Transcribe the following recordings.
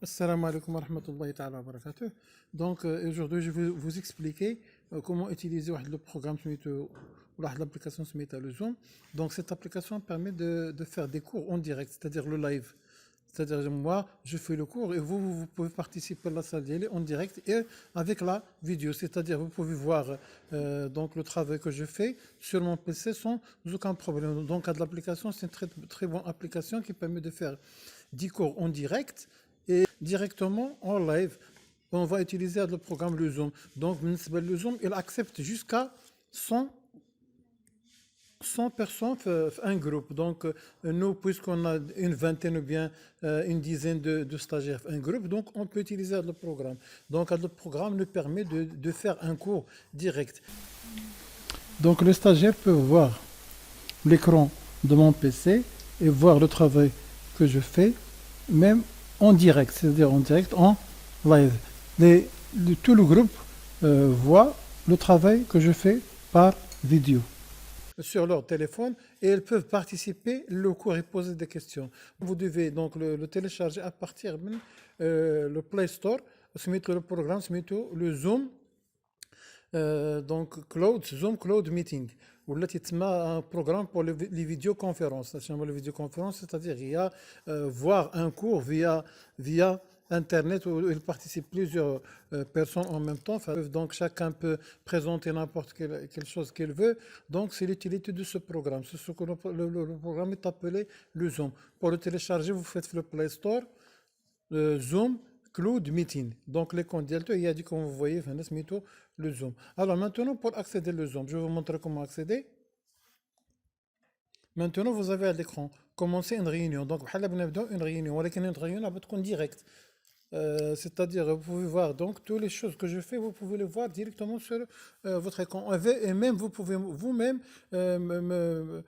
Assalamu alaikum wa rahmatullahi ta'ala wa barakatuh. Donc, aujourd'hui, je vais vous expliquer comment utiliser le programme ou l'application le Zoom. Donc, cette application permet de faire des cours en direct, c'est-à-dire le live. C'est-à-dire, moi, je fais le cours et vous pouvez participer à la salle d'élèves en direct et avec la vidéo. C'est-à-dire, vous pouvez voir donc le travail que je fais sur mon PC sans aucun problème. Donc, l'application, c'est une très, très bonne application qui permet de faire 10 cours en direct et directement en live. On va utiliser le programme le Zoom. Donc, le Zoom, il accepte jusqu'à 100 personnes, un groupe. Donc, nous, puisqu'on a une vingtaine ou bien une dizaine de stagiaires, un groupe, donc on peut utiliser le programme. Donc, le programme nous permet de faire un cours direct. Donc, le stagiaire peut voir l'écran de mon PC et voir le travail que je fais, même en direct, c'est-à-dire en direct, en live. Tout le groupe voit le travail que je fais par vidéo sur leur téléphone et ils peuvent participer au cours et poser des questions. Vous devez donc le télécharger à partir de le Play Store, se mettre le programme, se mettre le Zoom, donc Zoom Cloud Meeting. Ou là, tu un programme pour les vidéoconférences. Les vidéoconférences, c'est-à-dire il y a voir un cours via Internet où il participe plusieurs personnes en même temps. Donc chacun peut présenter n'importe quelle chose qu'il veut. Donc c'est l'utilité de ce programme. C'est ce que le programme est appelé le Zoom. Pour le télécharger, vous faites le Play Store, Zoom Cloud Meeting. Donc les conditions, il y a dit comme vous voyez, le Zoom. Alors maintenant, pour accéder au Zoom, je vais vous montrer comment accéder. Maintenant, vous avez à l'écran commencer une réunion. Donc, une réunion, une réunion en direct. C'est-à-dire, vous pouvez voir donc toutes les choses que je fais, vous pouvez les voir directement sur votre écran. Et même, vous pouvez vous-même me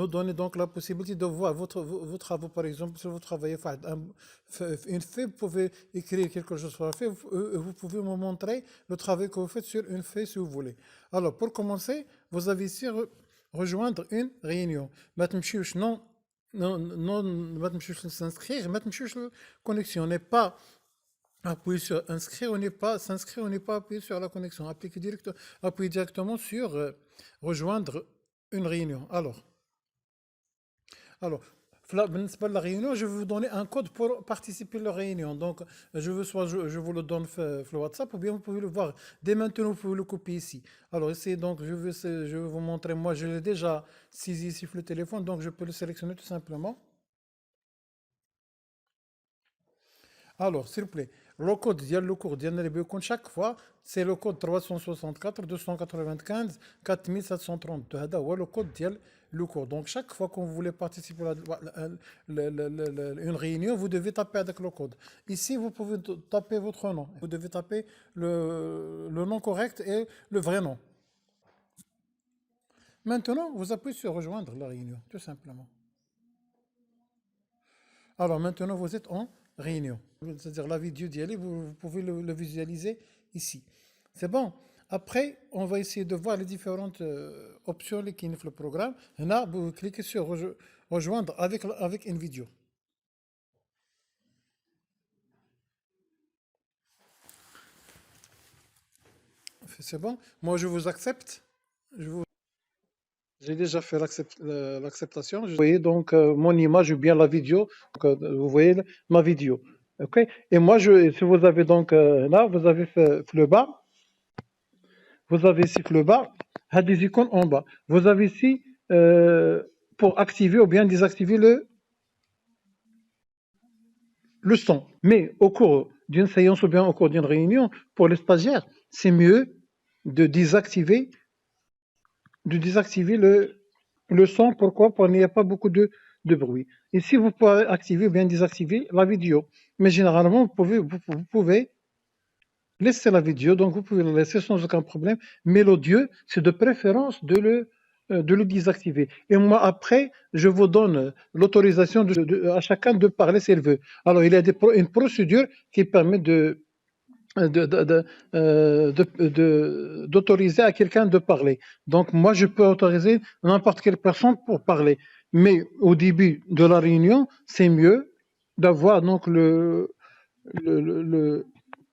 donner donc la possibilité de voir vos travaux. Par exemple, si vous travaillez une feuille, vous pouvez écrire quelque chose sur la feuille, vous pouvez me montrer le travail que vous faites sur une feuille si vous voulez. Alors, pour commencer, vous avez ici rejoindre une réunion. Non, ما تمشيوش s'inscrire, ما تمشيوش connexion. On n'est pas appuyé sur inscrire, on n'est pas s'inscrire, on n'est pas appuyé sur la connexion. Appuyez directement sur rejoindre une réunion. Alors, بالنسبة للريونيون, je vais vous donner un code pour participer à la réunion. Donc, je vous le donne sur le WhatsApp ou bien vous pouvez le voir. Dès maintenant, vous pouvez le copier ici. Alors, ici, donc, je vais vous montrer. Moi, je l'ai déjà saisi ici sur le téléphone, donc je peux le sélectionner tout simplement. Alors, s'il vous plaît, le code le cours chaque fois, c'est le code 364 295 4732. C'est le code le cours. Donc, chaque fois que vous voulez participer à une réunion, vous devez taper avec le code. Ici, vous pouvez taper votre nom. Vous devez taper le nom correct et le vrai nom. Maintenant, vous appuyez sur rejoindre la réunion, tout simplement. Alors, maintenant, vous êtes en réunion. C'est-à-dire la vidéo d'y aller, vous pouvez le visualiser ici. C'est bon. Après, on va essayer de voir les différentes options qui nous font le programme. Et là, vous cliquez sur rejoindre avec une vidéo. C'est bon. Moi, je vous accepte. J'ai déjà fait l'acceptation. Vous voyez donc mon image ou bien la vidéo. Donc, vous voyez ma vidéo. OK? Et moi, si vous avez donc là, vous avez fait le bas. Vous avez ici le bas, il y a des icônes en bas. Vous avez ici pour activer ou bien désactiver le son. Mais au cours d'une séance ou bien au cours d'une réunion, pour les stagiaires, c'est mieux de désactiver le son. Pourquoi? Pour qu'il n'y ait pas beaucoup de bruit. Ici, vous pouvez activer ou bien désactiver la vidéo. Mais généralement, vous pouvez laisser la vidéo, donc vous pouvez la laisser sans aucun problème. Mais l'audio, c'est de préférence de le désactiver. Et moi, après, je vous donne l'autorisation à chacun de parler s'il veut. Alors, il y a une procédure qui permet d'autoriser à quelqu'un de parler. Donc, moi, je peux autoriser n'importe quelle personne pour parler. Mais au début de la réunion, c'est mieux d'avoir donc le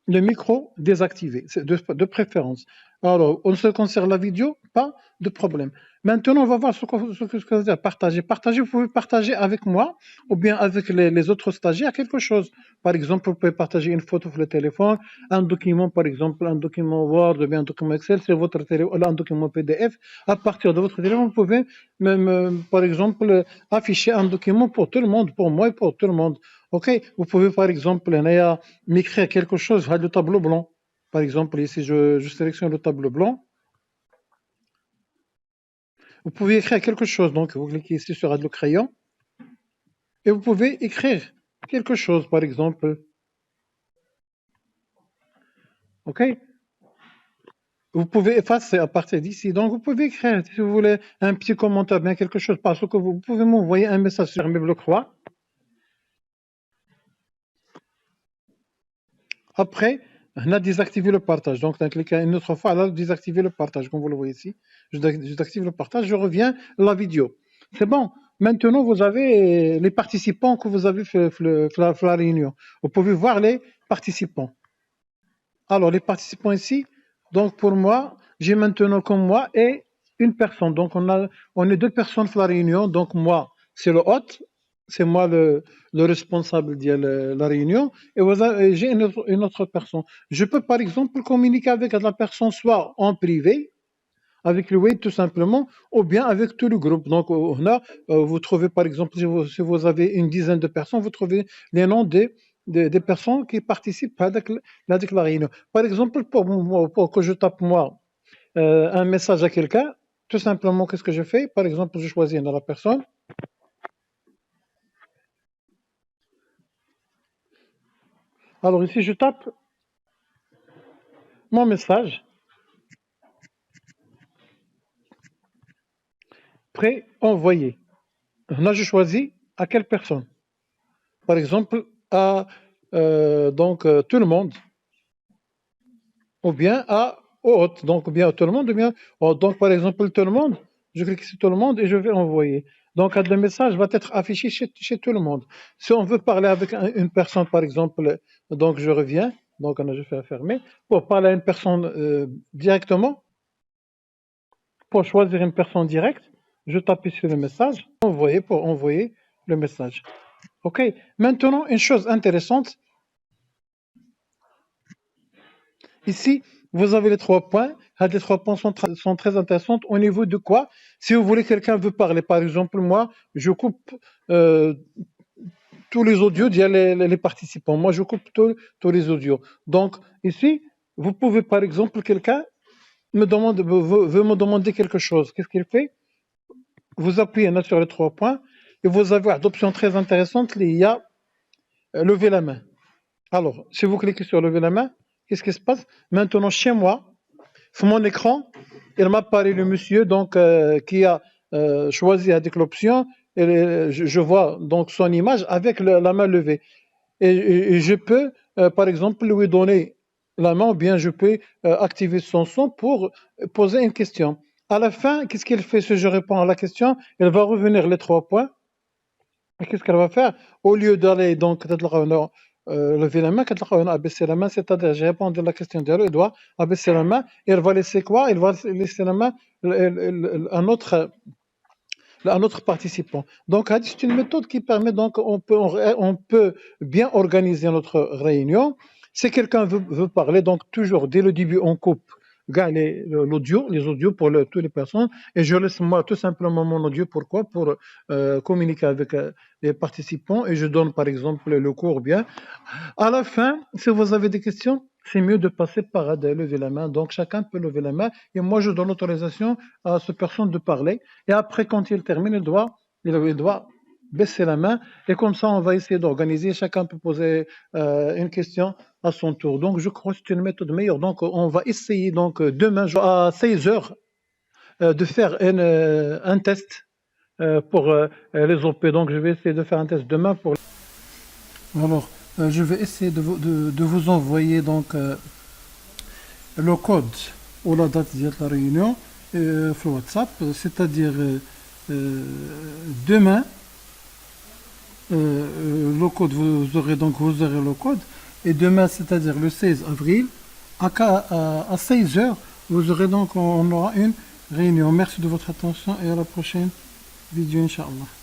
micro désactivé, c'est de préférence. Alors, en ce qui concerne la vidéo, pas de problème. Maintenant, on va voir ce que ça veut dire partager. Partager, vous pouvez partager avec moi ou bien avec les autres stagiaires quelque chose. Par exemple, vous pouvez partager une photo sur le téléphone, un document, par exemple, un document Word ou bien un document Excel sur votre téléphone, un document PDF. À partir de votre téléphone, vous pouvez même, par exemple, afficher un document pour tout le monde, pour moi et pour tout le monde. OK, vous pouvez par exemple m'écrire quelque chose sur le tableau blanc. Par exemple, ici, je sélectionne le tableau blanc. Vous pouvez écrire quelque chose. Donc, vous cliquez ici sur le crayon et vous pouvez écrire quelque chose, par exemple. OK? Vous pouvez effacer à partir d'ici. Donc, vous pouvez écrire, si vous voulez, un petit commentaire, bien quelque chose, parce que vous pouvez m'envoyer un message sur mes blocs croix. Après, on a désactivé le partage. Donc, on a cliqué une autre fois, là, désactiver le partage, comme vous le voyez ici. Je désactive le partage, je reviens à la vidéo. C'est bon. Maintenant, vous avez les participants que vous avez fait la réunion. Vous pouvez voir les participants. Alors, les participants ici, donc pour moi, j'ai maintenant comme moi et une personne. Donc, on est deux personnes pour la réunion. Donc, moi, c'est le hôte. C'est moi le responsable de la réunion. Et j'ai une autre personne. Je peux, par exemple, communiquer avec la personne soit en privé, avec le web tout simplement, ou bien avec tout le groupe. Donc, vous trouvez, par exemple, si vous avez une dizaine de personnes, vous trouvez les noms des personnes qui participent à la réunion. Par exemple, pour que je tape moi un message à quelqu'un, tout simplement, qu'est-ce que je fais? Par exemple, je choisis la personne. Alors ici, je tape mon message, prêt, envoyer. Là, je choisis à quelle personne. Par exemple, à tout le monde, ou bien au hôte, donc ou bien à tout le monde, ou bien donc par exemple tout le monde, je clique sur tout le monde et je vais envoyer. Donc le message va être affiché chez tout le monde. Si on veut parler avec une personne, par exemple, donc je reviens, donc je fais fermer, pour parler à une personne directement, pour choisir une personne directe, je tape ici le message, envoyer pour envoyer le message. OK. Maintenant, une chose intéressante, ici, vous avez les 3 points. Les 3 points sont très intéressants au niveau de quoi? Si vous voulez, quelqu'un veut parler, par exemple, moi, je coupe tous les audios les participants. Moi, je coupe tous les audios. Donc, ici, vous pouvez, par exemple, quelqu'un veut me demander quelque chose. Qu'est-ce qu'il fait? Vous appuyez sur les 3 points et vous avez d'options très intéressantes. Il y a lever la main. Alors, si vous cliquez sur lever la main, qu'est-ce qui se passe? Maintenant, chez moi, sur mon écran, il m'apparaît le monsieur donc, qui a choisi avec l'option, et je vois donc son image avec la main levée. Et je peux, par exemple, lui donner la main, ou bien je peux activer son son pour poser une question. À la fin, qu'est-ce qu'elle fait si je réponds à la question? Elle va revenir les 3 points. Et qu'est-ce qu'elle va faire? Au lieu d'aller donc lever la main, abaisser la main, c'est-à-dire j'ai répondu à la question d'elle, elle doit abaisser la main, et elle va laisser quoi? Elle va laisser la main à un autre participant. Donc, c'est une méthode qui permet, donc, on peut bien organiser notre réunion. Si quelqu'un veut parler, donc toujours dès le début, on coupe les audios pour toutes les personnes, et je laisse moi tout simplement mon audio. Pourquoi? Pour communiquer avec les participants, et je donne par exemple le cours bien. À la fin, si vous avez des questions, c'est mieux de passer par lever la main. Donc chacun peut lever la main, et moi je donne l'autorisation à cette personne de parler, et après quand il termine, il doit baisser la main, et comme ça on va essayer d'organiser, chacun peut poser une question à son tour. Donc je crois que c'est une méthode meilleure. Donc on va essayer donc demain à 16h de faire un test pour les OP. Donc je vais essayer de faire un test demain pour... Alors, je vais essayer de vous envoyer donc le code ou la date de la réunion sur WhatsApp, c'est-à-dire demain, le code, vous aurez le code. Et demain, c'est-à-dire le 16 avril, à 16 heures, on aura une réunion. Merci de votre attention et à la prochaine vidéo, Inch'Allah.